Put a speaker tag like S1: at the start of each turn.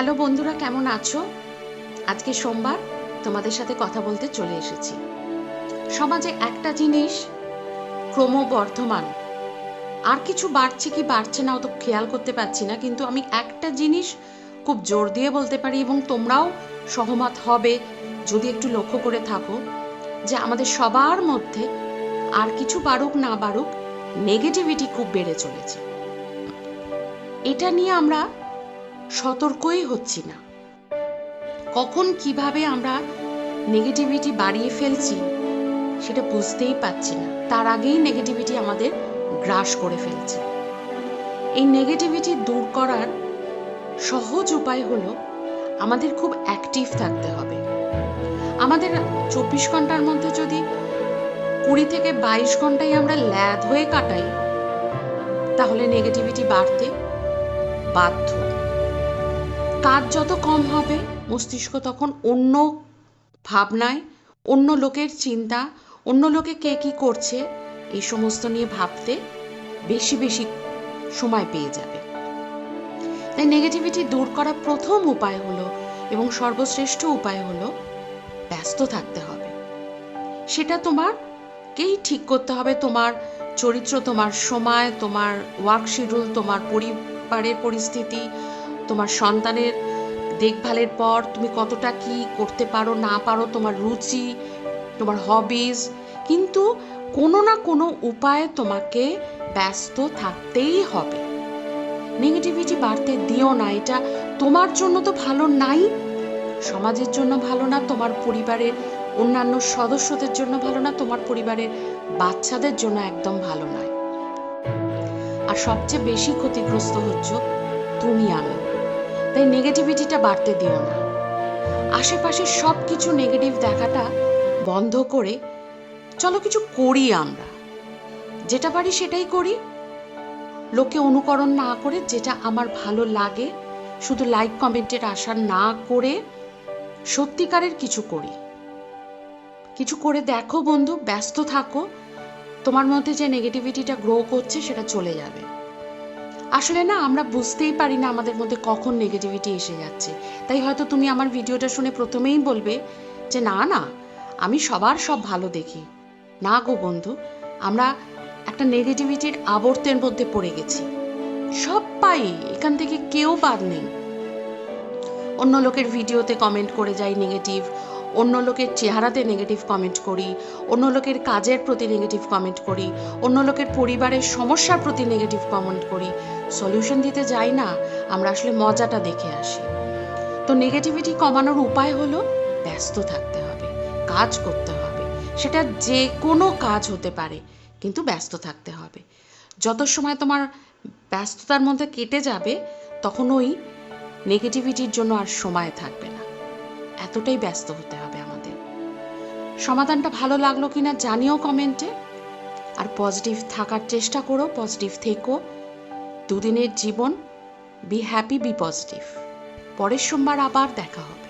S1: Hello বন্ধুরা, কেমন আছো? আজকে সোমবার, তোমাদের সাথে কথা বলতে চলে এসেছি। সমাজে একটা জিনিস ক্রমবর্ধমান, আর কিছু বাড়ছে কি বাড়ছে না অত খেয়াল করতে পারছি না, কিন্তু আমি একটা জিনিস খুব জোর দিয়ে বলতে পারি এবং তোমরাও সহমত হবে যদি একটু লক্ষ্য করে থাকো, যে আমাদের সবার মধ্যে আর কিছু বাড়ুক না বাড়ুক নেগেটিভিটি খুব বেড়ে চলেছে। এটা নিয়ে আমরা সতর্কই হচ্ছি না। কখন কিভাবে আমরা নেগেটিভিটি বাড়িয়ে ফেলছি সেটা বুঝতেই পারছি না, তার আগেই নেগেটিভিটি আমাদের গ্রাস করে ফেলছে। এই নেগেটিভিটি দূর করার সহজ উপায় হলো আমাদের খুব অ্যাক্টিভ থাকতে হবে। আমাদের 24 ঘন্টার মধ্যে যদি 20 থেকে 22 ঘন্টাই আমরা ল্যাদ হয়ে কাটাই, তাহলে নেগেটিভিটি বাড়তে বাধ্য। কাজ যত কম হবে, মস্তিষ্ক তখন অন্য ভাবনায়, অন্য লোকের চিন্তা, অন্য লোকে কে কি করছে এই সমস্ত নিয়ে ভাবতে বেশি বেশি সময় পেয়ে যাবে। তাই নেগেটিভিটি দূর করার প্রথম উপায় হলো এবং সর্বশ্রেষ্ঠ উপায় হলো ব্যস্ত থাকতে হবে। সেটা তোমারকেই ঠিক করতে হবে। তোমার চরিত্র, তোমার সময়, তোমার ওয়ার্ক শিডিউল, তোমার পরিবারের পরিস্থিতি, তোমার সন্তানের দেখভালের পর তুমি কতটা কি করতে পারো না পারো, তোমার রুচি, তোমার হবিজ, কিন্তু কোনো না কোনো উপায়ে তোমাকে ব্যস্ত থাকতেই হবে। নেগেটিভিটি বাড়তে দিও না। এটা তোমার জন্য তো ভালো নাই, সমাজের জন্য ভালো না, তোমার পরিবারের অন্যান্য সদস্যদের জন্য ভালো না, তোমার পরিবারের বাচ্চাদের জন্য একদম ভালো নয়। আর সবচেয়ে বেশি ক্ষতিগ্রস্ত হচ্ছে তুমি, আমি। তাই নেগেটিভিটিটা বাড়তে দিও না। আশেপাশে সব কিছু নেগেটিভ দেখাটা বন্ধ করে চলো কিছু করি। আমরা যেটা পারি সেটাই করি, লোকে অনুকরণ না করে, যেটা আমার ভালো লাগে শুধু লাইক কমেন্টের আশা না করে সত্যিকারের কিছু করি। কিছু করে দেখো বন্ধু, ব্যস্ত থাকো, তোমার মধ্যে যে নেগেটিভিটিটা গ্রো করছে সেটা চলে যাবে। আসলে না, আমরা বুঝতেই পারি না আমাদের মধ্যে কখন নেগেটিভিটি এসে যাচ্ছে। তাই হয়তো তুমি আমার ভিডিওটা শুনে প্রথমেই বলবে যে না না, আমি সবার সব ভালো দেখি। না গো বন্ধু, আমরা একটা নেগেটিভিটির আবর্তের মধ্যে পড়ে গেছি। সবাই, এখান থেকে কেউ বাদ নেই। অন্য লোকের ভিডিওতে কমেন্ট করে যাই নেগেটিভ, অন্য লোকের চেহারাতে নেগেটিভ কমেন্ট করি, অন্য লোকের কাজের প্রতি নেগেটিভ কমেন্ট করি, অন্য লোকের পরিবারের সমস্যার প্রতি নেগেটিভ কমেন্ট করি। সলিউশন দিতে যাই না, আমরা আসলে মজাটা দেখে আসি। তো নেগেটিভিটি কমানোর উপায় হলো ব্যস্ত থাকতে হবে, কাজ করতে হবে। সেটা যে কোনো কাজ হতে পারে, কিন্তু ব্যস্ত থাকতে হবে। যত সময় তোমার ব্যস্ততার মধ্যে কেটে যাবে, তখন ওই নেগেটিভিটির জন্য আর সময় থাকবে না। এতটাই ব্যস্ত হতে হবে আমাদের। সমাধানটা ভালো লাগলো কিনা জানিও কমেন্টে। আর পজিটিভ থাকার চেষ্টা করো, পজিটিভ থেকো। দুদিনের জীবন, বি হ্যাপি, বি পজিটিভ। পরের সোমবার আবার দেখা হবে।